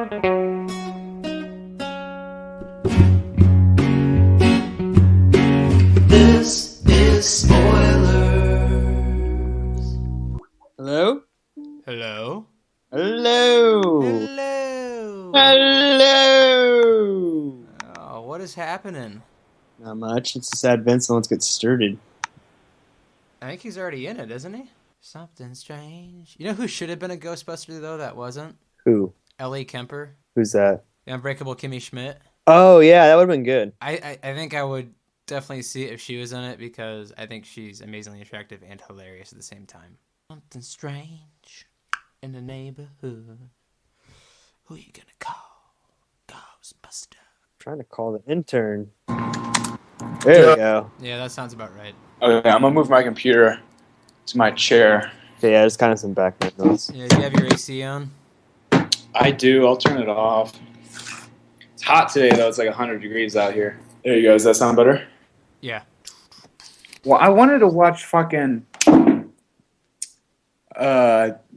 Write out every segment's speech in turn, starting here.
This is spoilers. Hello? Hello? Hello! Hello! Hello! Oh, what is happening? Not much. It's a sad Vints, so let's get started. I think he's already in it, isn't he? Something strange. You know who should have been a Ghostbuster, though, that wasn't? Who? Ellie Kemper. Who's that? The Unbreakable Kimmy Schmidt. Oh, yeah, that would have been good. I think I would definitely see it if she was in it, because I think she's amazingly attractive and hilarious at the same time. Something strange in the neighborhood. Who you gonna call? Ghostbuster. I'm trying to call the intern. There we go. Yeah, that sounds about right. Okay, I'm gonna move my computer to my chair. Okay, yeah, just kind of some background noise. Yeah, do you have your AC on? I do. I'll turn it off. It's hot today, though. It's like 100 degrees out here. There you go. Does that sound better? Yeah. Well, I wanted to watch fucking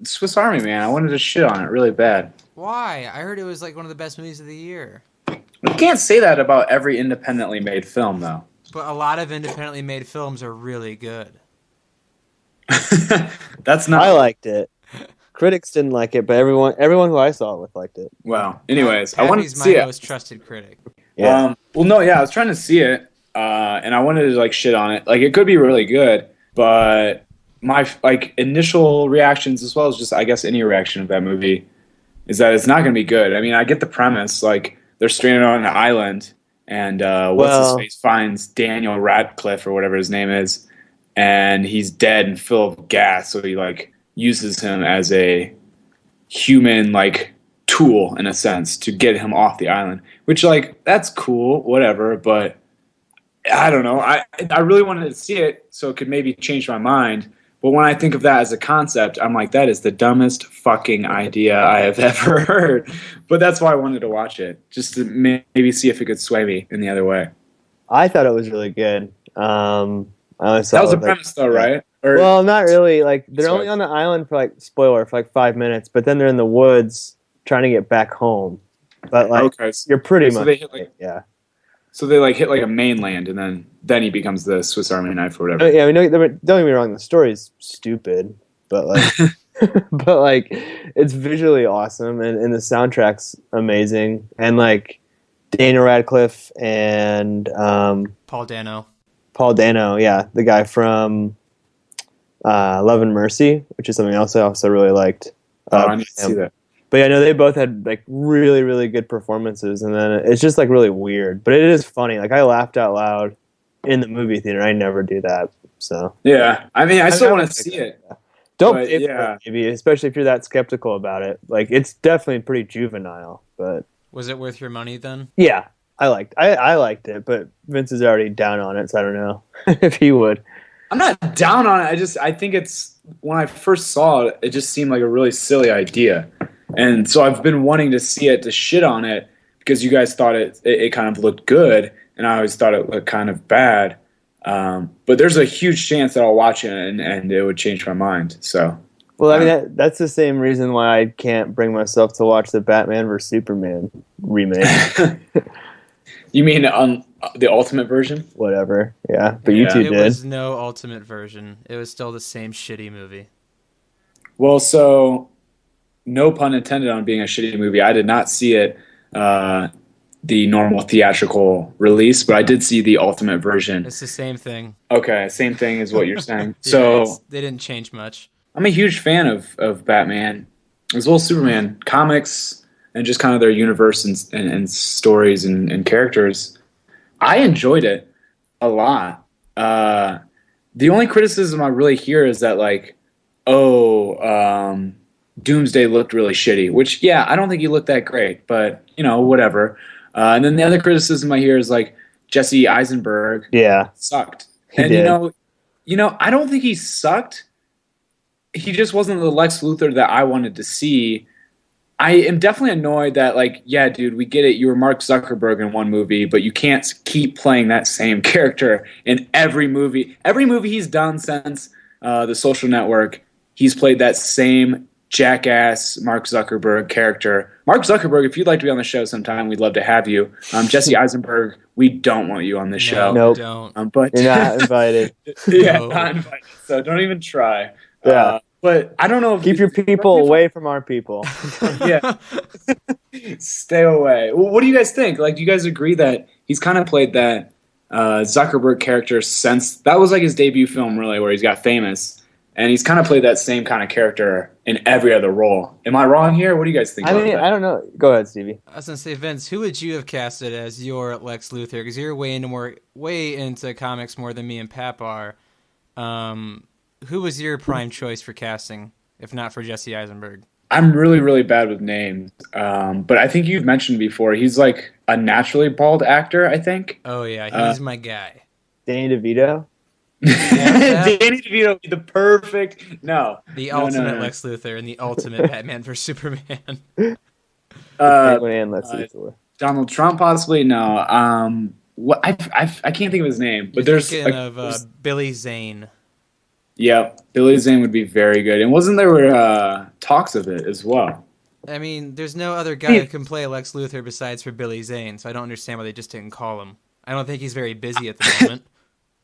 Swiss Army Man. I wanted to shit on it really bad. Why? I heard it was like one of the best movies of the year. You can't say that about every independently made film, though. But a lot of independently made films are really good. That's not. I liked it. Critics didn't like it, but everyone who I saw with liked it. Well, anyways, I wanted to see my it. most trusted critic. Yeah. Well, no, yeah, I was trying to see it, and I wanted to like shit on it. Like, it could be really good, but my like initial reactions, as well as just I guess any reaction of that movie, is that it's not going to be good. I mean, I get the premise. Like, they're stranded on an island, and what's his face finds Daniel Radcliffe or whatever his name is, and he's dead and full of gas. So he like uses him as a human like tool in a sense to get him off the island. Which like that's cool, whatever. But I don't know. I really wanted to see it so it could maybe change my mind. But when I think of that as a concept, I'm like, that is the dumbest fucking idea I have ever heard. But that's why I wanted to watch it, just to maybe see if it could sway me in the other way. I thought it was really good. I only saw That was it, the premise, though, right? Or, well, not really. Like, they're only on the island for like spoiler for like 5 minutes, but then they're in the woods trying to get back home. But like, okay, you're pretty much they hit, like, yeah. So they like hit like a mainland, and then he becomes the Swiss Army knife or whatever. Yeah, I mean, don't get me wrong. The story's stupid, but like, but like, it's visually awesome, and the soundtrack's amazing, and like, Daniel Radcliffe and Paul Dano. Paul Dano, yeah, the guy from Love and Mercy, which is something else I also really liked. I need to see that. But yeah, no, they both had like really, really good performances, and then it's just like really weird. But it is funny. Like, I laughed out loud in the movie theater. I never do that. So Yeah, I mean, I still want to see it. don't But, pay for yeah. it, maybe, especially if you're that skeptical about it. Like, it's definitely pretty juvenile, but Was it worth your money then? yeah, I liked it. But Vince is already down on it, so I don't know if he would. I'm not down on it. I think it's when I first saw it, it just seemed like a really silly idea, and so I've been wanting to see it to shit on it because you guys thought it kind of looked good, and I always thought it looked kind of bad. But there's a huge chance that I'll watch it and it would change my mind. So. Well, I mean, that's the same reason why I can't bring myself to watch the Batman vs Superman remake. You mean on the Ultimate version? Whatever, yeah. But Yeah. you two It did. was no ultimate version. It was still the same shitty movie. Well, so no pun intended on being a shitty movie. I did not see it, the normal theatrical release, but I did see the Ultimate version. It's the same thing. Okay, same thing is what you're saying. Yeah, So they didn't change much. I'm a huge fan of Batman, as well as Superman, comics, and just kind of their universe and stories and characters. I enjoyed it a lot. The only criticism I really hear is that, like, Doomsday looked really shitty, which, yeah, I don't think he looked that great, but, you know, whatever. And then the other criticism I hear is, like, Jesse Eisenberg sucked. He And, did. you know, I don't think he sucked. He just wasn't the Lex Luthor that I wanted to see. I am definitely annoyed that, like, yeah, dude, we get it. You were Mark Zuckerberg in one movie, but you can't keep playing that same character in every movie. Every movie he's done since The Social Network, he's played that same jackass Mark Zuckerberg character. Mark Zuckerberg, if you'd like to be on the show sometime, we'd love to have you. Jesse Eisenberg, we don't want you on this show. Nope. Don't. But You're not invited. yeah, No. not invited. So don't even try. Yeah. But I don't know if Keep your people away from our people. Yeah. Stay away. Well, what do you guys think? Like, do you guys agree that he's kind of played that Zuckerberg character since that was like his debut film, really, where he's got famous, and he's kind of played that same kind of character in every other role. Am I wrong here? What do you guys think? I about mean, that? I don't know. Go ahead, Stevie. I was gonna say, Vince, who would you have casted as your Lex Luthor? Because you're way into comics more than me and Pap are. Who was your prime choice for casting, if not for Jesse Eisenberg? I'm really, really bad with names, but I think you've mentioned before he's like a naturally bald actor. I think. Oh yeah, he's my guy. Danny DeVito. Yeah. Danny DeVito would be the perfect. The ultimate Lex Luthor and the ultimate Batman for Superman. Penguin and Lex Luthor. Donald Trump, possibly. No. What I can't think of his name, but there's Thinking of Billy Zane. Yeah, Billy Zane would be very good. And wasn't there talks of it as well? I mean, there's no other guy who can play Lex Luthor besides for Billy Zane, so I don't understand why they just didn't call him. I don't think he's very busy at the moment.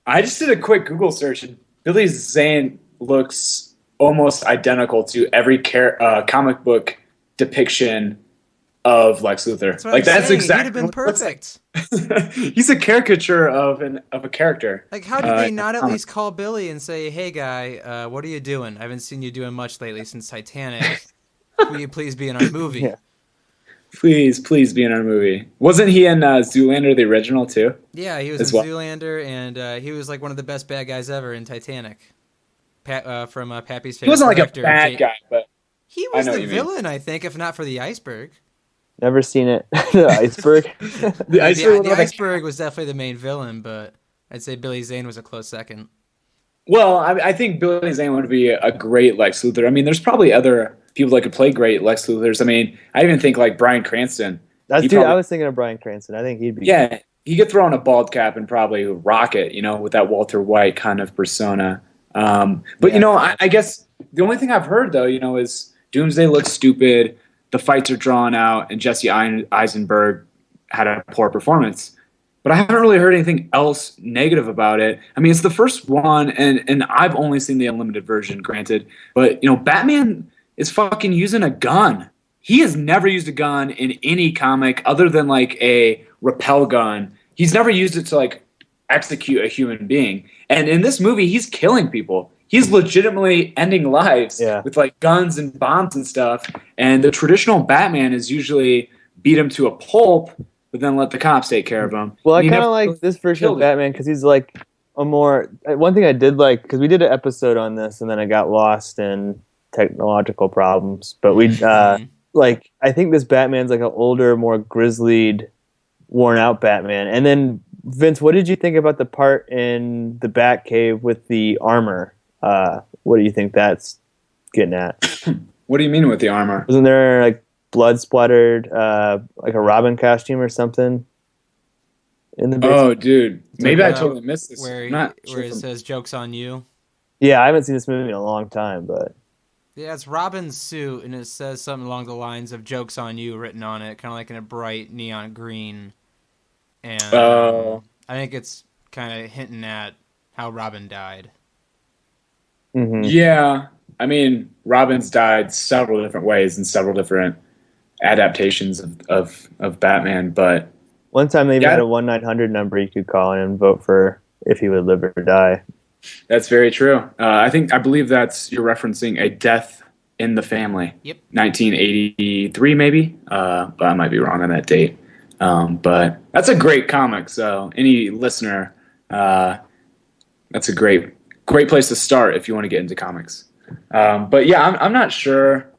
I just did a quick Google search, and Billy Zane looks almost identical to every comic book depiction of Lex Luthor. That's exactly. He'd have been perfect. He's a caricature of a character. Like, how did they not at least call Billy and say, "Hey, guy, what are you doing? I haven't seen you doing much lately since Titanic. Will you please be in our movie?" Yeah. Please be in our movie. Wasn't he in Zoolander the original too? Yeah, he was in Zoolander, and he was like one of the best bad guys ever in Titanic. From Pappy's favorite. He wasn't like director, a bad guy, but he was the villain, I think, if not for the iceberg. Never seen it. The iceberg. The iceberg was definitely the main villain, but I'd say Billy Zane was a close second. Well, I think Billy Zane would be a great Lex Luthor. I mean, there's probably other people that could play great Lex Luthors. I mean, I even think like Bryan Cranston. I was thinking of Bryan Cranston. I think he'd be. Yeah, he could throw on a bald cap and probably rock it, with that Walter White kind of persona. But I guess the only thing I've heard though, is Doomsday looks stupid. The fights are drawn out, and Jesse Eisenberg had a poor performance. But I haven't really heard anything else negative about it. I mean, it's the first one, and I've only seen the unlimited version, granted. But, Batman is fucking using a gun. He has never used a gun in any comic other than, like, a rappel gun. He's never used it to, like, execute a human being. And in this movie, he's killing people. He's legitimately ending lives with like guns and bombs and stuff. And the traditional Batman is usually beat him to a pulp, but then let the cops take care of him. Well, I kind of like this version of Batman because he's like a more. One thing I did like, because we did an episode on this and then I got lost in technological problems. But we like, I think this Batman's like an older, more grizzlied, worn out Batman. And then Vince, what did you think about the part in the Batcave with the armor? What do you think that's getting at? What do you mean with the armor? Wasn't there like blood splattered, like a Robin costume or something in the basement? Oh, dude, maybe I totally missed this. Where it says "Jokes on you." Yeah, I haven't seen this movie in a long time, but yeah, it's Robin's suit, and it says something along the lines of "Jokes on you" written on it, kind of like in a bright neon green. And I think it's kind of hinting at how Robin died. Mm-hmm. Yeah, I mean, Robin's died several different ways in several different adaptations of Batman, but one time they even had a 1-900 number you could call in and vote for if he would live or die. That's very true. I believe you're referencing A Death in the Family. Yep. 1983 maybe, but I might be wrong on that date. But that's a great comic, so any listener, that's a great place to start if you want to get into comics. But yeah, I'm not sure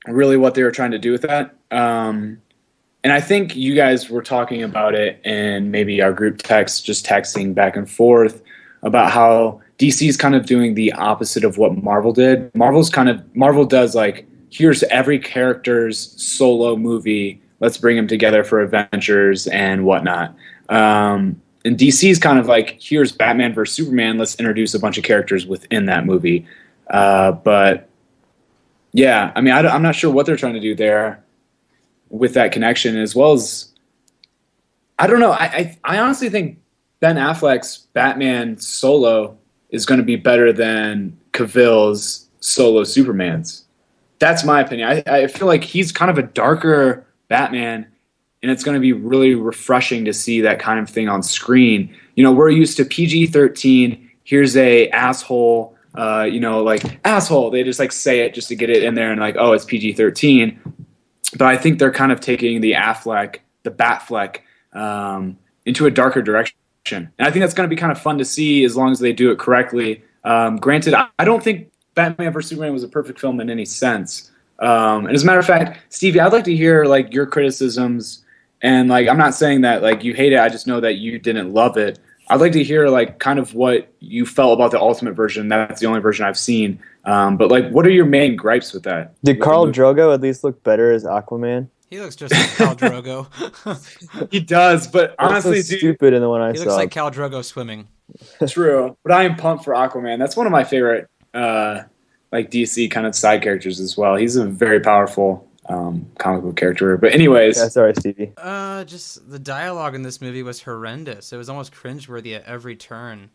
really what they were trying to do with that. And I think you guys were talking about it in maybe our group text, just texting back and forth about how DC is kind of doing the opposite of what Marvel did. Marvel does like, here's every character's solo movie. Let's bring them together for adventures and whatnot. And DC's kind of like, here's Batman versus Superman. Let's introduce a bunch of characters within that movie. But Yeah, I mean, I'm not sure what they're trying to do there with that connection, as well as I don't know. I honestly think Ben Affleck's Batman solo is going to be better than Cavill's solo Superman's. That's my opinion. I feel like he's kind of a darker Batman, and it's going to be really refreshing to see that kind of thing on screen. You know, we're used to PG-13. Here's a asshole, like asshole. They just like say it just to get it in there and like, oh, it's PG-13. But I think they're kind of taking the Batfleck, into a darker direction. And I think that's going to be kind of fun to see as long as they do it correctly. Granted, I don't think Batman vs. Superman was a perfect film in any sense. And as a matter of fact, Stevie, I'd like to hear like your criticisms. And like, I'm not saying that like you hate it. I just know that you didn't love it. I'd like to hear like kind of what you felt about the ultimate version. That's the only version I've seen. But like, what are your main gripes with that? Did Khal Drogo at least look better as Aquaman? He looks just like Khal Drogo. He does, but honestly, so stupid in the one I he saw. looks like Khal Drogo swimming. True, but I am pumped for Aquaman. That's one of my favorite, like DC kind of side characters as well. He's a very powerful comic book character. But anyways, yeah, sorry, Stevie. Just the dialogue in this movie was horrendous. It was almost cringeworthy at every turn.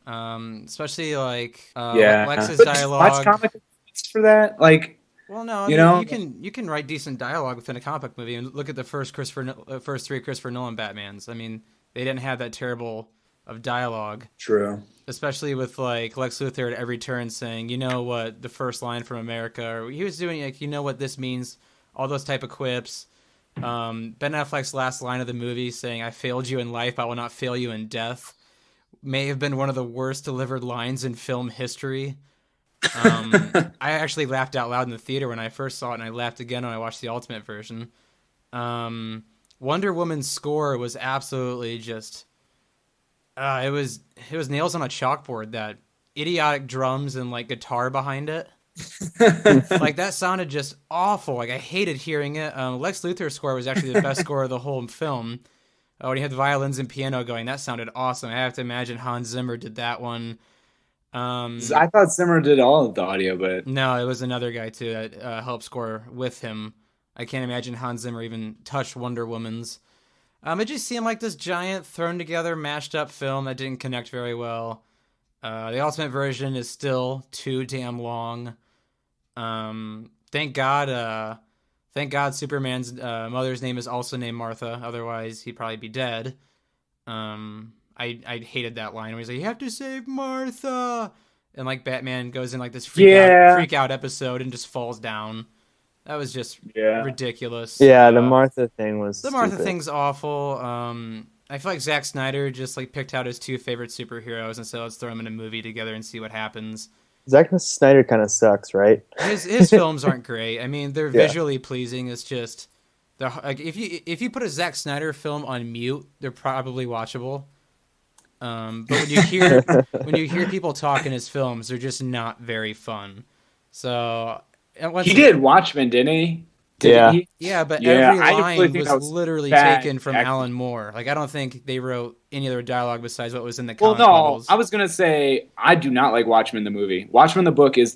Especially like Lex's dialogue. Watch comic books for that, like. Well, no, you can write decent dialogue within a comic book movie, and look at the first three Christopher Nolan Batmans. I mean, they didn't have that terrible of dialogue. True. Especially with like Lex Luthor at every turn saying, "You know what?" The first line from America, or he was doing like, "You know what this means?" All those type of quips. Ben Affleck's last line of the movie saying, "I failed you in life, I will not fail you in death," may have been one of the worst delivered lines in film history. I actually laughed out loud in the theater when I first saw it, and I laughed again when I watched the Ultimate version. Wonder Woman's score was absolutely just it was nails on a chalkboard. That idiotic drums and like guitar behind it. Like that sounded just awful. Like I hated hearing it. Lex Luthor's score was actually the best score of the whole film. When he had the violins and piano going, that sounded awesome. I have to imagine Hans Zimmer did that one. I thought Zimmer did all of the audio, but no, it was another guy too that helped score with him. I can't imagine Hans Zimmer even touched Wonder Woman's. It just seemed like this giant thrown together, mashed up film that didn't connect very well. The Ultimate version is still too damn long. Thank God Superman's mother's name is also named Martha. Otherwise, he'd probably be dead. I hated that line where he's like, "You have to save Martha," and like Batman goes in like this freak out episode and just falls down. That was just ridiculous. Yeah, the Martha thing was. The Martha thing's awful. I feel like Zack Snyder just like picked out his two favorite superheroes and said, "Let's throw them in a movie together and see what happens." Zack Snyder kind of sucks, right? His films aren't great. I mean, they're visually pleasing. It's just like if you put a Zack Snyder film on mute, they're probably watchable. But when you hear people talk in his films, they're just not very fun. So he did Watchmen, didn't he? He? Yeah, but every line really was literally taken from Alan Moore. Like I don't think they wrote any other dialogue besides what was in the comic bubbles. I was gonna say I do not like Watchmen the movie. Watchmen the book is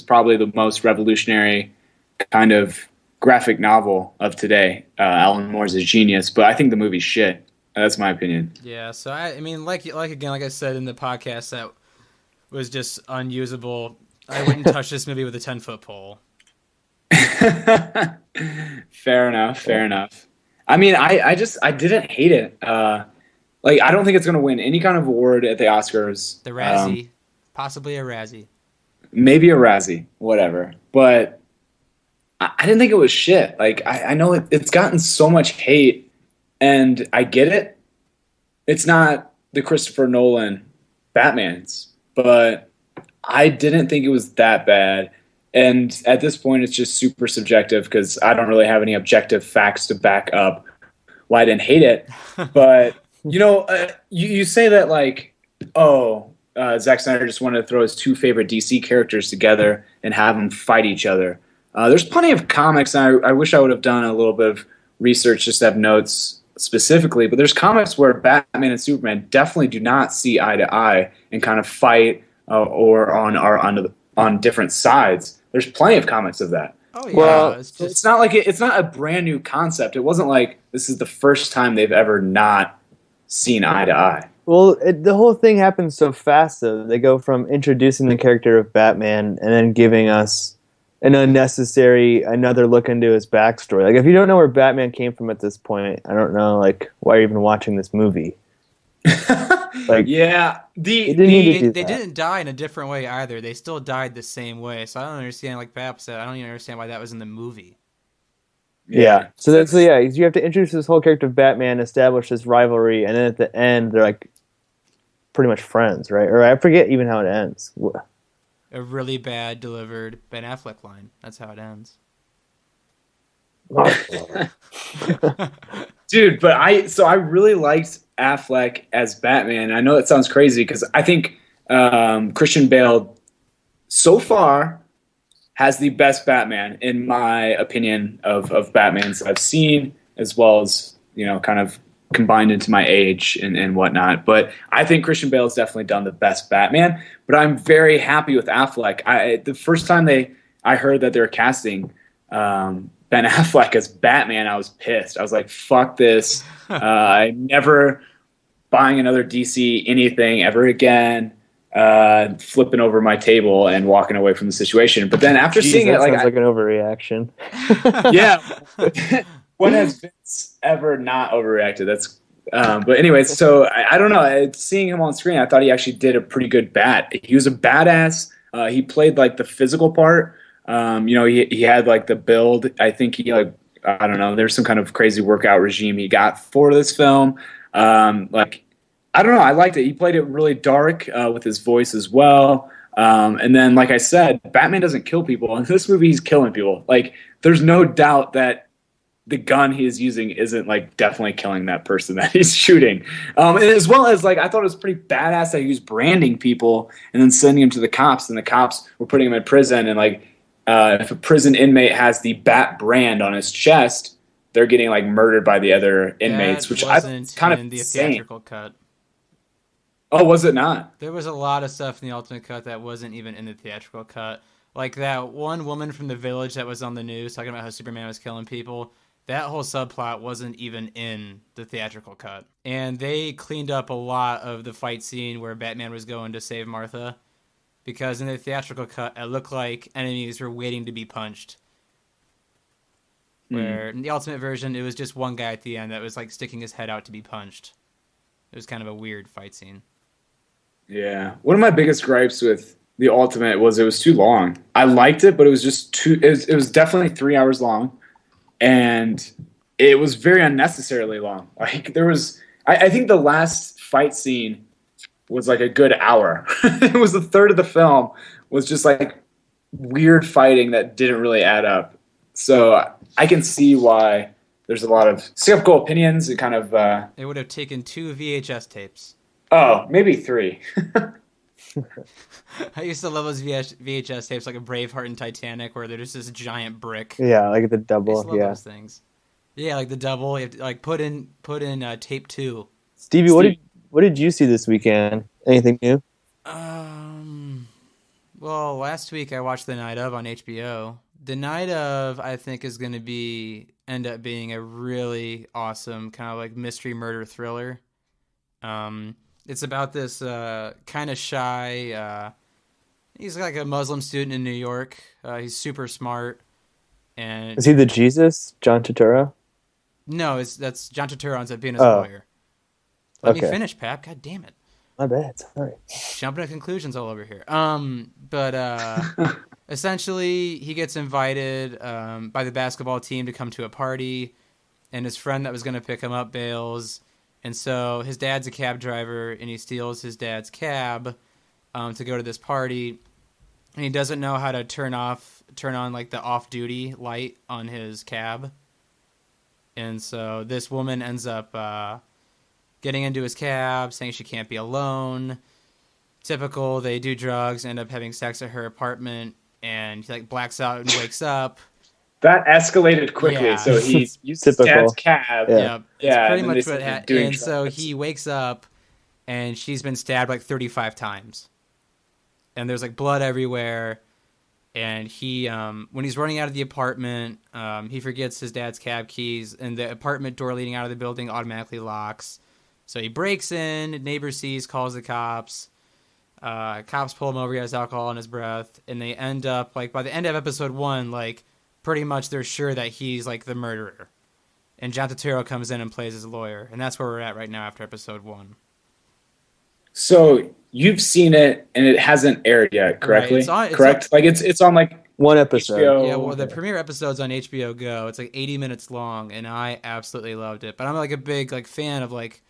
probably the most revolutionary kind of graphic novel of today. Alan Moore's a genius, but I think the movie's shit. That's my opinion. Yeah, so I mean, like I said in the podcast, that was just unusable. I wouldn't touch this movie with a 10-foot pole. Fair enough. I mean, I didn't hate it. Like, I don't think it's going to win any kind of award at the Oscars. The Razzie. Possibly a Razzie. Maybe a Razzie. Whatever. But I didn't think it was shit. Like, I know it's gotten so much hate. And I get it. It's not the Christopher Nolan Batmans, but I didn't think it was that bad. And at this point, it's just super subjective because I don't really have any objective facts to back up why I didn't hate it. But, you say that like, Zack Snyder just wanted to throw his two favorite DC characters together and have them fight each other. There's plenty of comics, and I wish I would have done a little bit of research just to have notes specifically, but there's comics where Batman and Superman definitely do not see eye to eye and kind of fight or on on different sides. There's plenty of comics of that. Oh yeah, Well, it's So just it's not like it's not a brand new concept. It wasn't like this is the first time they've ever not seen eye to eye. Well, the whole thing happens so fast, though. They go from introducing the character of Batman and then giving us an unnecessary another look into his backstory. Like, if you don't know where Batman came from at this point, I don't know, like, why you're even watching this movie. Like, Yeah, it didn't need to do they that. didn't die in a different way either. They still died the same way. So I don't understand. Like Pap said, I don't even understand why that was in the movie. Yeah. So yeah, you have to introduce this whole character of Batman, establish this rivalry, and then at the end, they're like pretty much friends, right? Or I forget even how it ends. A really bad delivered Ben Affleck line. That's how it ends. Dude, but I really liked Affleck as Batman. I know that sounds crazy because I think Christian Bale so far has the best Batman in my opinion of Batmans I've seen, as well as, you know, kind of combined into my age and whatnot. But I think Christian Bale has definitely done the best Batman. But I'm very happy with Affleck. The first time I heard that they were casting Ben Affleck as Batman, I was pissed. I was like, fuck this. I'm never buying another DC anything ever again. Flipping over my table and walking away from the situation. But then after seeing that it, sounds like an overreaction. yeah. When has Vince ever not overreacted? That's but anyways, so I don't know. Seeing him on screen, I thought he actually did a pretty good Bat. He was a badass. He played like the physical part. You know, he had like the build. I think he like, I don't know. There's some kind of crazy workout regime he got for this film. Like, I don't know. I liked it. He played it really dark with his voice as well. And then, like I said, Batman doesn't kill people. In this movie, he's killing people. Like, there's no doubt that the gun he is using isn't like definitely killing that person that he's shooting. And as well as like, I thought it was pretty badass that he was branding people and then sending them to the cops, and the cops were putting him in prison. And like, if a prison inmate has the Bat brand on his chest, they're getting like murdered by the other inmates, which I wasn't kind of in the insane. theatrical cut. Oh, was it not? There was a lot of stuff in the Ultimate Cut that wasn't even in the theatrical cut. Like that one woman from the village that was on the news talking about how Superman was killing people. That whole subplot wasn't even in the theatrical cut. And they cleaned up a lot of the fight scene where Batman was going to save Martha. Because in the theatrical cut, it looked like enemies were waiting to be punched. Where in the Ultimate version, it was just one guy at the end that was like sticking his head out to be punched. It was kind of a weird fight scene. Yeah. One of my biggest gripes with the Ultimate was it was too long. I liked it, but it was just too... It was definitely 3 hours long. And it was very unnecessarily long. Like, there was... I think the last fight scene was like a good hour. It was a third of the film was just like weird fighting that didn't really add up. So I can see why there's a lot of skeptical opinions and kind of... It would have taken 2 VHS tapes. Oh, maybe 3. I used to love those VHS tapes like a Braveheart and Titanic where they're just this giant brick. Yeah, like the I used double. to love Yeah. those things. Yeah, like the double. You have to like put in tape 2. Stevie, what did you see this weekend? Anything new? Well, last week I watched The Night Of on HBO. The Night Of, I think, is going to end up being a really awesome kind of like mystery murder thriller. It's about this kind of shy. He's like a Muslim student in New York. He's super smart. And Is he the Jesus, John Turturro? no, that's John Turturro ends up being his Oh. lawyer. Let me Okay. finish, Pap. God damn it. My bad. Sorry. Jumping to conclusions all over here. But essentially, he gets invited by the basketball team to come to a party, and his friend that was going to pick him up bails, and so his dad's a cab driver, and he steals his dad's cab to go to this party, and he doesn't know how to turn on like the off-duty light on his cab, and so this woman ends up getting into his cab, saying she can't be alone. Typical, they do drugs, end up having sex at her apartment, and he like blacks out and wakes up. That escalated quickly. Yeah. So he used his Typical. dad's cab. Yeah. Yeah, it's and pretty then much they what started happened. doing And so drugs. he wakes up, and she's been stabbed like 35 times. and there's like blood everywhere. And he, when he's running out of the apartment, he forgets his dad's cab keys, and the apartment door leading out of the building automatically locks. So he breaks in, neighbor sees, calls the cops. Cops pull him over, he has alcohol in his breath, and they end up, like, by the end of episode 1, like, pretty much they're sure that he's, like, the murderer. And John Turturro comes in and plays his lawyer, and that's where we're at right now after episode 1. So you've seen it, and it hasn't aired yet, correctly? Right, correct? Like it's on like one episode. HBO. Yeah, well, the premiere episode's on HBO Go. It's like 80 minutes long, and I absolutely loved it. But I'm like a big like fan of like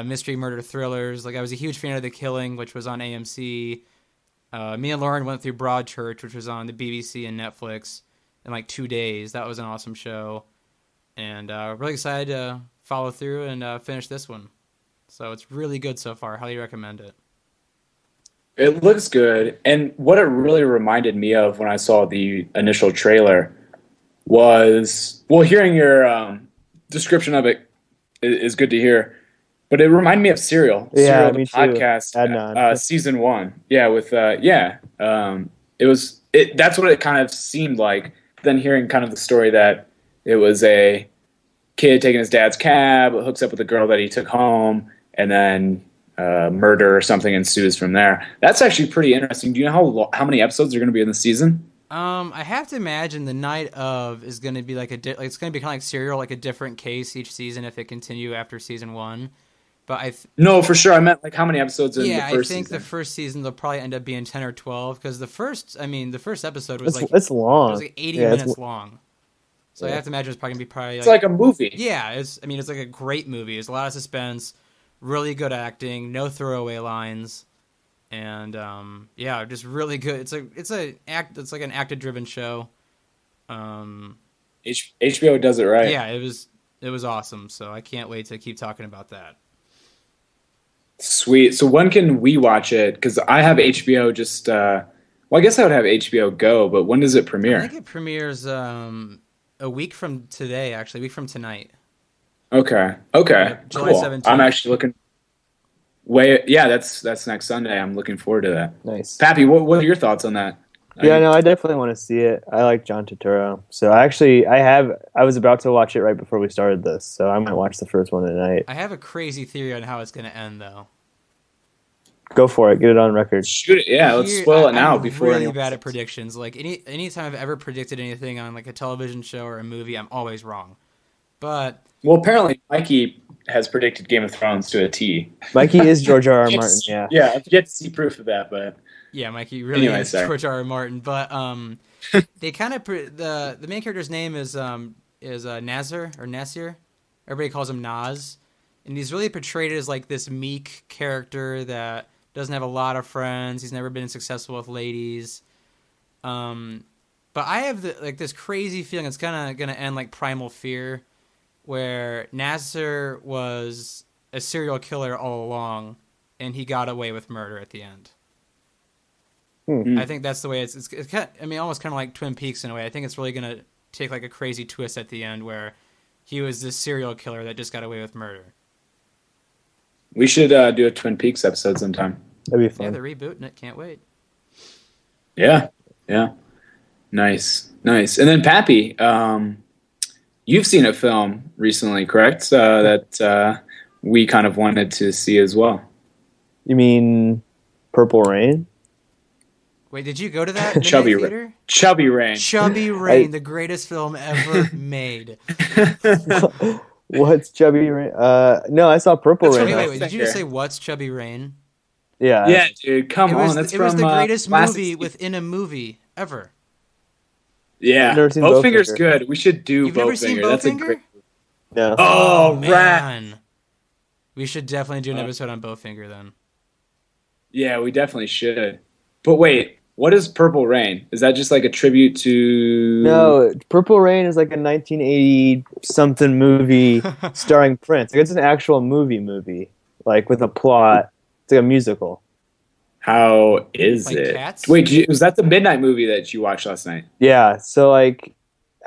mystery murder thrillers. Like I was a huge fan of The Killing, which was on AMC. Me and Lauren went through Broadchurch, which was on the BBC and Netflix in like 2 days. That was an awesome show, and really excited to follow through and finish this one. So it's really good so far. Highly recommend it. It looks good. And what it really reminded me of when I saw the initial trailer was, well, hearing your description of it is good to hear. But it reminded me of Serial. Yeah, Serial, me the podcast, Adnan. season 1. Yeah, with that's what it kind of seemed like. Then hearing kind of the story that it was a kid taking his dad's cab, hooks up with a girl that he took home, and then murder or something ensues from there. That's actually pretty interesting. Do you know how many episodes are going to be in the season? I have to imagine the night of is going to be like it's going to be kind of like Serial, like a different case each season if it continue after season 1. But no, for sure. I meant like how many episodes in the first season? Yeah, I think the first season they'll probably end up being 10 or 12 because the first episode was it's long. It was like 80 minutes long. So I have to imagine it's probably going to be it's like a movie. Yeah, it's like a great movie. There's a lot of suspense, really good acting, no throwaway lines, and just really good. It's like an actor driven show. HBO does it right. Yeah, it was awesome. So I can't wait to keep talking about that. Sweet. So when can we watch it? Because I have HBO. I guess I would have HBO Go, but when does it premiere? I think it premieres a week from today, actually, a week from tonight. Okay. July Cool. 17th. I'm actually looking. That's next Sunday. I'm looking forward to that. Nice. Pappy, what are your thoughts on that? Yeah, no, I definitely want to see it. I like John Turturro. So I was about to watch it right before we started this, so I might watch the first one tonight. I have a crazy theory on how it's going to end, though. Go for it. Get it on record. Shoot it. Yeah, let's spoil it now I'm before really anyone bad at predictions. Like anytime I've ever predicted anything on like a television show or a movie, I'm always wrong. But well, apparently Mikey has predicted Game of Thrones to a T. Mikey is George R. R. Martin. Yeah. Yeah, I've yet to see proof of that, but yeah, Mikey really Anyway, is sorry. George R. R. Martin. But they kind of the main character's name is Nasir or Nasir. Everybody calls him Nas, and he's really portrayed as like this meek character that doesn't have a lot of friends. He's never been successful with ladies. But I have this crazy feeling it's kind of gonna end like Primal Fear, where Nasir was a serial killer all along, and he got away with murder at the end. I think that's the way it's kind of, almost kind of like Twin Peaks in a way. I think it's really gonna take like a crazy twist at the end where he was this serial killer that just got away with murder. we should do a Twin Peaks episode sometime. That'd be fun. Yeah, they're rebooting it. Can't wait. Yeah. Nice. And then Pappy, you've seen a film recently, correct? That we kind of wanted to see as well. You mean Purple Rain? Wait, did you go to that midnight Chubby theater? Chubby Rain. Chubby Rain, the greatest film ever made. What's Chubby Rain? No, I saw Purple Rain. Wait, did you just say what's Chubby Rain? Yeah. Yeah, dude, come on. That's it was from the greatest last movie season. within a movie ever. Yeah, Never seen Bowfinger's Bowfinger. good. We should do You've never seen Bowfinger. That's a Bowfinger? great. No. Oh, rat. man. We should definitely do an episode on Bowfinger then. Yeah, we definitely should. But wait, what is Purple Rain? Is that just like a tribute to? No, Purple Rain is like a 1980 something movie starring Prince. Like it's an actual movie, like with a plot. It's like a musical. How is Like it? Cats? Wait, was that the midnight movie that you watched last night? Yeah. So like,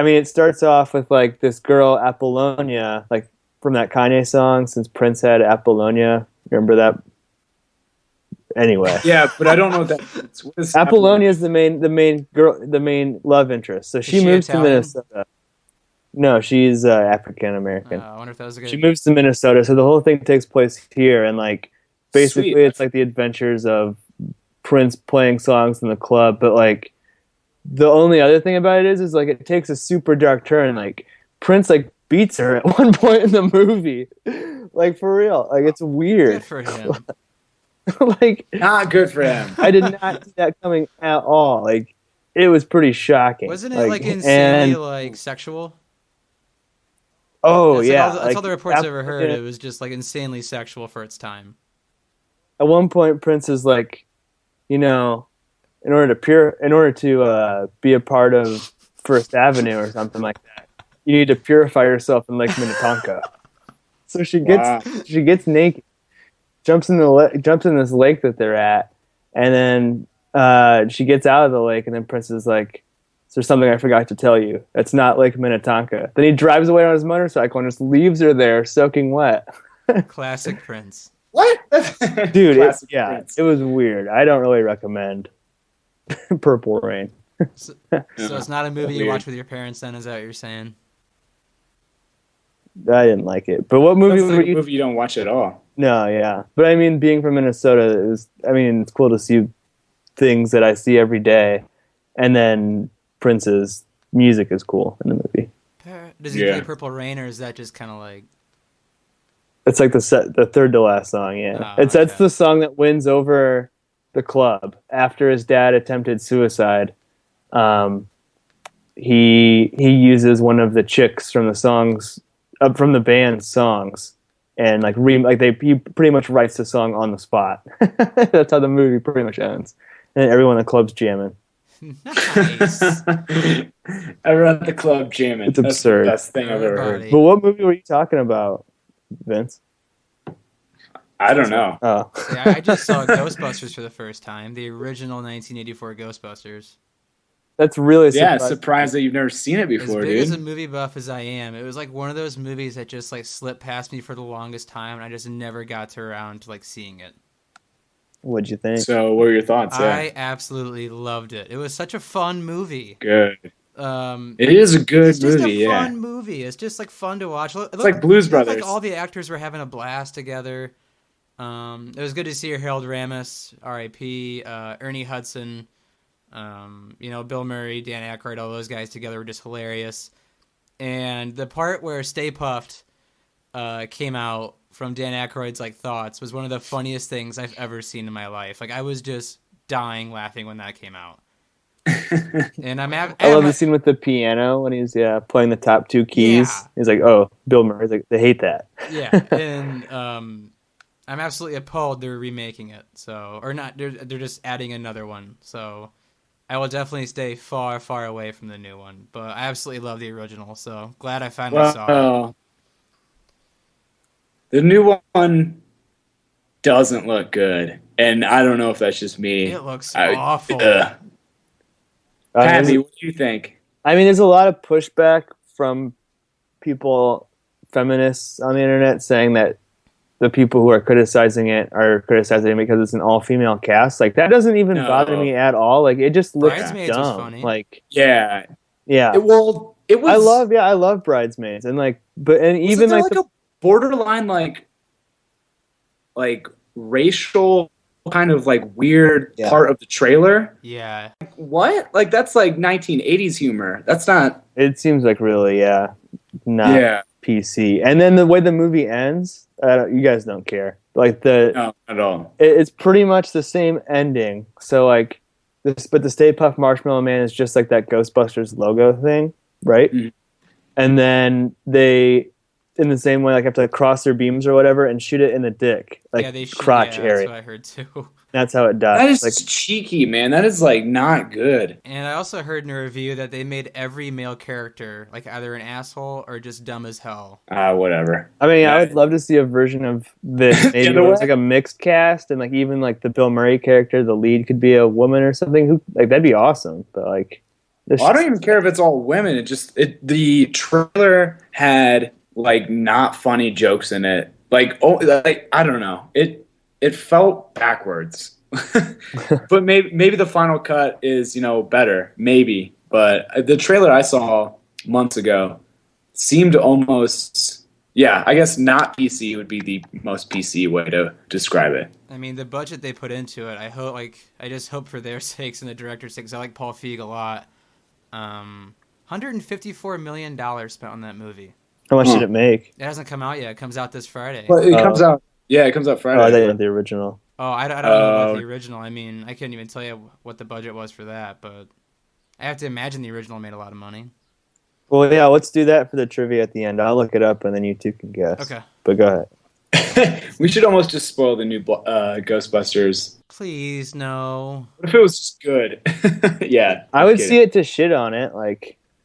it starts off with like this girl Apollonia, like from that Kanye song. Since Prince had Apollonia, remember that? Anyway, Yeah, but I don't know what that means. What is Apollonia is the main love interest. So she she moves to Italian? Minnesota. No, she's African American. I wonder if that was a good. She moves to Minnesota, so the whole thing takes place here, and like basically Sweet. it's like the adventures of Prince playing songs in the club. But like the only other thing about it is like it takes a super dark turn. Like Prince like beats her at one point in the movie, like for real. Like it's weird. Good for him. Like Not good for him. I did not see that coming at all. Like it was pretty shocking. Wasn't it like insanely and- like sexual? Oh That's yeah, like all the reports I've ever Apple- heard. It was just like insanely sexual for its time. At one point, Prince is like, in order to be a part of First Avenue or something like that, you need to purify yourself in Lake Minnetonka. So she gets naked, jumps in this lake that they're at, and then she gets out of the lake, and then Prince is like, "There's something I forgot to tell you. It's not Lake Minnetonka." Then he drives away on his motorcycle and just leaves her there, soaking wet. Classic Prince. What? Dude, Classic it Prince. was weird. I don't really recommend Purple Rain. So it's not a movie you Weird. watch with your parents. Then is that what you're saying? I didn't like it. But what movie That's were like a you? movie you don't watch at all. No, yeah. But I mean, being from Minnesota, it's cool to see things that I see every day. And then Prince's music is cool in the movie. Does he Yeah. play Purple Rain, or is that just kind of like? It's like the third to last song, yeah. Oh, That's okay. the song that wins over the club. After his dad attempted suicide, he uses one of the chicks from the songs, from the band's songs, and he pretty much writes the song on the spot. That's how the movie pretty much ends, and everyone in the club's jamming. Nice. Everyone at the club jamming. It's That's absurd. the best thing I've ever heard. Everybody. But what movie were you talking about, Vince? I don't know. Oh, Yeah, I just saw Ghostbusters for the first time. The original 1984 Ghostbusters. that's really Yeah, surprising. surprised that you've never seen it before, As big as a dude. movie buff as I am, it was like one of those movies that just like slipped past me for the longest time, and I just never got to around to like seeing it. What'd you think? So, what were your thoughts? Yeah, I absolutely loved it. It was such a fun movie. good. It It is a good it's just movie. a Yeah, fun movie. It's just like fun to watch. it's like Blues It looked Brothers. like all the actors were having a blast together. It was good to see Harold Ramis, R.I.P., Ernie Hudson, Bill Murray, Dan Aykroyd, all those guys together were just hilarious. And the part where Stay Puft came out from Dan Aykroyd's like thoughts was one of the funniest things I've ever seen in my life. Like I was just dying laughing when that came out. And I love the scene with the piano when he's playing the top two keys. Yeah. He's like, "Oh, Bill Murray's like, they hate that." Yeah, and I'm absolutely appalled they're remaking it. So, or not, they're just adding another one. So, I will definitely stay far, far away from the new one. But I absolutely love the original. So glad I finally saw it. Well, the new one doesn't look good, and I don't know if that's just me. It looks awful. Patty, what do you think? I mean, there's a lot of pushback from people, feminists on the internet, saying that the people who are criticizing it are criticizing it because it's an all-female cast. Like that doesn't even No. bother me at all. Like it just looks Bridesmaids was dumb. funny. Like Yeah, yeah, it was. I love Bridesmaids, and even there like a borderline like racial kind of like weird Yeah. part of the trailer. Yeah. What? Like that's like 1980s humor. That's not. it seems like really not Yeah, PC. And then the way the movie ends, you guys don't care. Like no, not at all. it's pretty much the same ending. So like this, but the Stay Puft Marshmallow Man is just like that Ghostbusters logo thing, right? Mhm. And then they, in the same way, like have to cross their beams or whatever and shoot it in the dick, like yeah, they should, crotch yeah, area. That's what I heard too. That's how it dies. That is Like cheeky, man. That is like not good. And I also heard in a review that they made every male character like either an asshole or just dumb as hell. Whatever. I mean, Yeah. I would love to see a version of this. Maybe Either where it's way. like a mixed cast, and like even like the Bill Murray character, the lead could be a woman or something. Who like that'd be awesome. But like, this Well, I don't even care if it's all women. The trailer had like not funny jokes in it. Like I don't know. It felt backwards. but maybe the final cut is better, maybe. But the trailer I saw months ago seemed almost, yeah, I guess not PC would be the most PC way to describe it. I mean, the budget they put into it, I just hope for their sakes and the director's sakes. I like Paul Feig a lot. $154 million spent on that movie. How much did it make? It hasn't come out yet. It comes out this Friday. Well, it comes out. Yeah, it comes out Friday. Oh, I thought you meant the original. Oh, I don't know about the original. I mean, I couldn't even tell you what the budget was for that, but I have to imagine the original made a lot of money. Well, yeah, let's do that for the trivia at the end. I'll look it up, and then you two can guess. Okay. But go ahead. We should almost just spoil the new Ghostbusters. Please, no. What if it was just good? Yeah. I would see it to shit on it,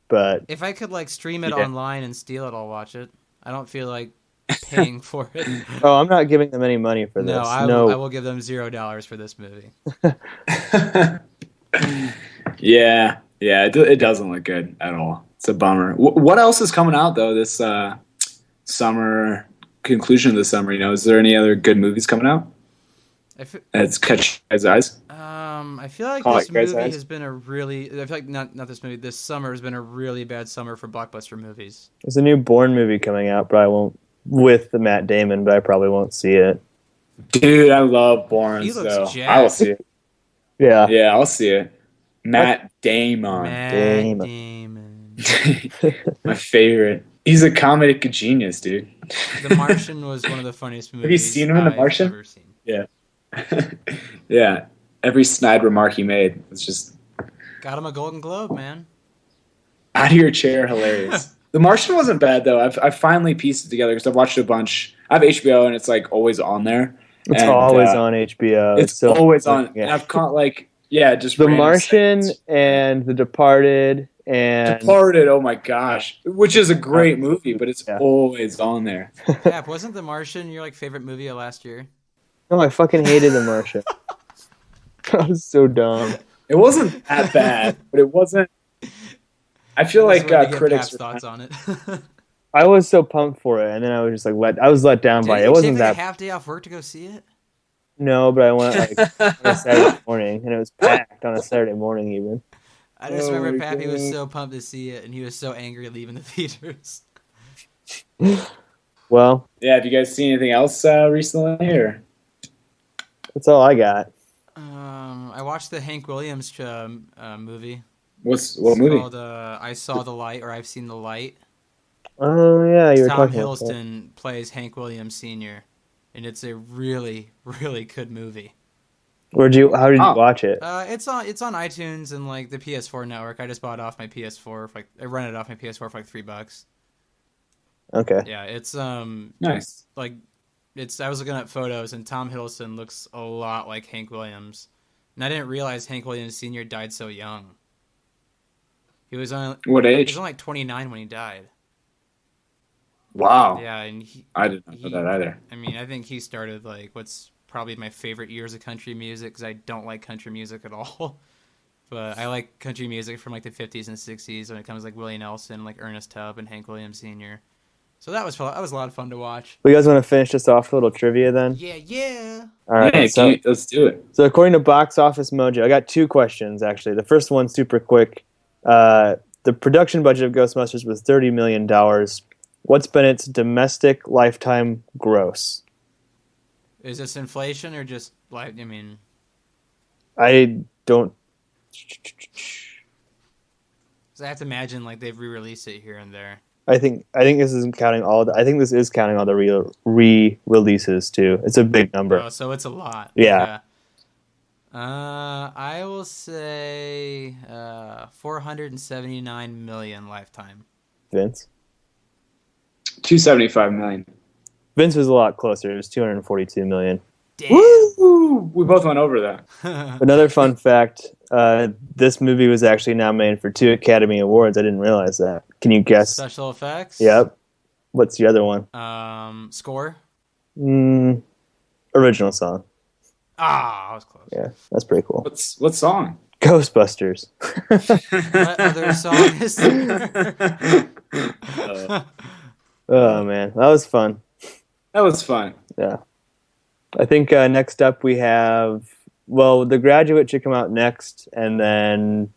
but... If I could, stream it online and steal it, I'll watch it. I don't feel like paying for it. Oh, I'm not giving them any money for this. No, I will give them $0 for this movie. Yeah, it doesn't look good at all. It's a bummer. What else is coming out though this summer? Conclusion of the summer. Is there any other good movies coming out? That's catch guys' eyes. I feel like this movie has been a really. I feel like not this movie. This summer has been a really bad summer for blockbuster movies. There's a new Bourne movie coming out, but I won't. With Matt Damon, but I probably won't see it. Dude, I love Bourne, so I will see it. Yeah, I'll see it. Matt Damon. My favorite. He's a comedic genius, dude. The Martian was one of the funniest movies. Have you seen him in The Martian? I've ever seen. Yeah. Yeah. Every snide remark he made was just... Got him a Golden Globe, man. Out of your chair, hilarious. The Martian wasn't bad, though. I've finally pieced it together because I've watched it a bunch. I have HBO, and it's, always on there. It's always on HBO. It's so always on. Yeah. And I've caught, just... The Martian and The Departed and... Departed, oh my gosh. Which is a great movie, but it's always on there. Cap, wasn't The Martian your, favorite movie of last year? No, I fucking hated The Martian. I was so dumb. It wasn't that bad, but it wasn't... I feel like critics... thoughts on it. I was so pumped for it, and then I was just let down by it. It wasn't that... a half day off work to go see it? No, but I went on a Saturday morning, and it was packed on a Saturday morning even. I just remember Pappy was so pumped to see it, and he was so angry leaving the theaters. Well... Yeah, have you guys seen anything else recently, or...? That's all I got. I watched the Hank Williams movie. What movie? It's called I Saw the Light, or I've Seen the Light. Oh, yeah, you were Tom talking about that. Tom Hiddleston plays Hank Williams Sr., and it's a really, really good movie. How did you watch it? It's on iTunes and the PS4 network. I just bought it off my PS4 I rented it off my PS4 for $3. Okay. Yeah, it's nice. I was looking at photos, and Tom Hiddleston looks a lot like Hank Williams. And I didn't realize Hank Williams Sr. died so young. He was on... What age? He was only 29 when he died. Wow. Yeah, and I didn't know that either. I mean, I think he started what's probably my favorite years of country music, because I don't like country music at all. But I like country music from the 50s and 60s when it comes to Willie Nelson, Ernest Tubb, and Hank Williams Sr. So that was fun. That was a lot of fun to watch. Well, you guys want to finish this off with a little trivia then? Yeah. All right. Yeah, let's do it. So according to Box Office Mojo, I got two questions actually. The first one's super quick. The production budget of Ghostbusters was $30 million. What's been its domestic lifetime gross? Is this inflation or just I don't. I have to imagine they've re-released it here and there. I think this isn't counting all. I think this is counting all the re-releases too. It's a big number. Oh, so it's a lot. Yeah. I will say 479 million lifetime. Vince? 275 million. Vince was a lot closer. It was 242 million. Damn. Woo! We both went over that. Another fun fact, this movie was actually nominated for 2 Academy Awards. I didn't realize that. Can you guess? Special effects? Yep. What's the other one? Score? Original song. I was close. Yeah, that's pretty cool. What song? Ghostbusters. What other song is there? Oh, man. That was fun. That was fun. Yeah. I think next up we have well, The Graduate should come out next, and then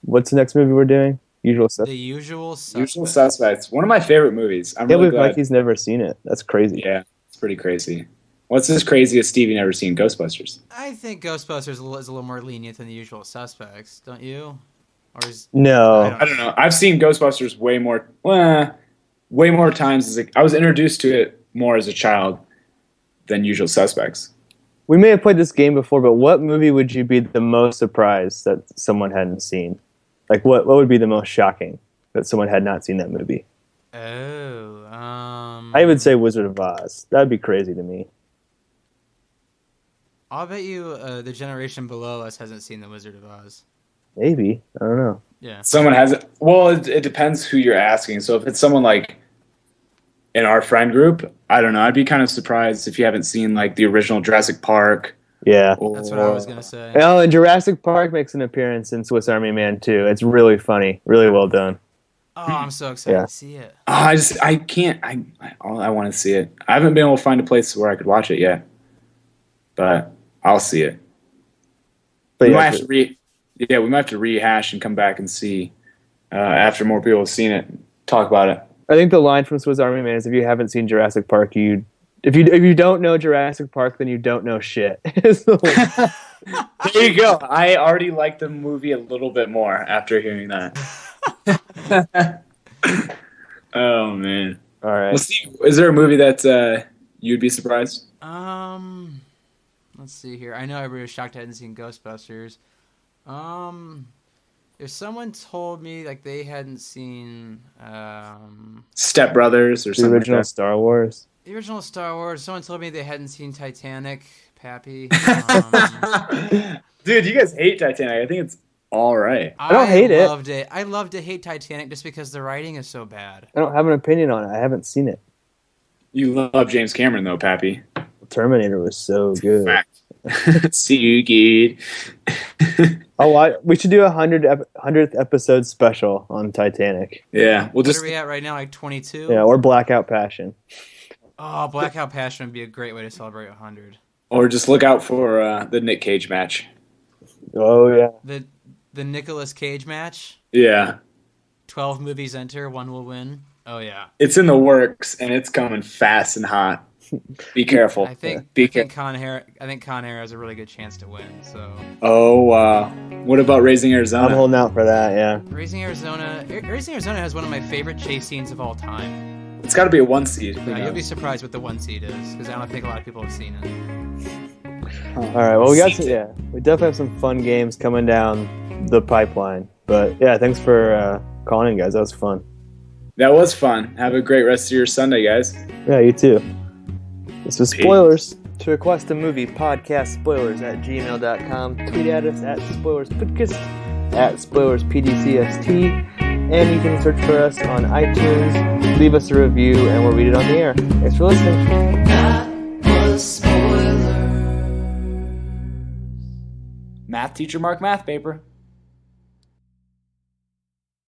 what's the next movie we're doing? Usual Suspects. The Usual Suspects. Usual Suspects. One of my favorite movies. I'm I can't really believe glad. Mikey's never seen it. That's crazy. Yeah, it's pretty crazy. What's this craziest Stevie never seen? Ghostbusters. I think Ghostbusters is a little more lenient than The Usual Suspects, don't you? Or is No. I don't know. I've seen Ghostbusters way more times. I was introduced to it more as a child than Usual Suspects. We may have played this game before, but what movie would you be the most surprised that someone hadn't seen? Like, what would be the most shocking that someone had not seen that movie? I would say Wizard of Oz. That'd be crazy to me. I'll bet you the generation below us hasn't seen The Wizard of Oz. Maybe. I don't know. Yeah. Someone has it. Well, it depends who you're asking. So if it's someone like in our friend group, I don't know. I'd be kind of surprised if you haven't seen like the original Jurassic Park. Yeah. That's what I was going to say. Oh, and Jurassic Park makes an appearance in Swiss Army Man too. It's really funny. Really well done. Oh, I'm so excited to see it. I can't. I want to see it. I haven't been able to find a place where I could watch it yet, but I'll see it. But we yeah, might have to rehash and come back and see after more people have seen it. Talk about it. I think the line from Swiss Army Man is, if you haven't seen Jurassic Park, if you don't know Jurassic Park, then you don't know shit. There you go. I already like the movie a little bit more after hearing that. Oh man! All right. Well, Steve, is there a movie that you'd be surprised? Let's see here. I know everybody was shocked I hadn't seen Ghostbusters. If someone told me like they hadn't seen Step Brothers or The something original like that. Star Wars. the original Star Wars, someone told me they hadn't seen Titanic, Pappy. Dude, you guys hate Titanic. I think it's all right. I don't hate it. Loved it. I love to hate Titanic just because the writing is so bad. I don't have an opinion on it. I haven't seen it. You love James Cameron though, Pappy. Terminator was so good. Fact. See you, good. We should do a 100th episode special on Titanic. Yeah, we'll What just are we at right now? Like 22? Yeah, or Blackout Passion. Oh, Blackout Passion would be a great way to celebrate 100. or just look out for the Nick Cage match. Oh yeah. The Nicolas Cage match. Yeah, 12 movies enter, one will win. Oh yeah. it's in the works and it's coming fast and hot. Be careful. I think Con Air has a really good chance to win. So Oh wow! What about Raising Arizona? I'm holding out for that. Yeah. Raising Arizona has one of my favorite chase scenes of all time. It's got to be a 1 seed. Who You'll be knows? surprised what the 1 seed is because I don't think a lot of people have seen it. All right. Well, we definitely have some fun games coming down the pipeline. But yeah, thanks for calling in, guys. That was fun. That was fun. Have a great rest of your Sunday, guys. Yeah, you too. This was Spoilers. To request a movie, podcast spoilers@gmail.com. Tweet at us at spoilerspodcast, at spoilerspdcst, and you can search for us on iTunes, leave us a review, and we'll read it on the air. Thanks for listening. That was spoilers. Math teacher mark math paper.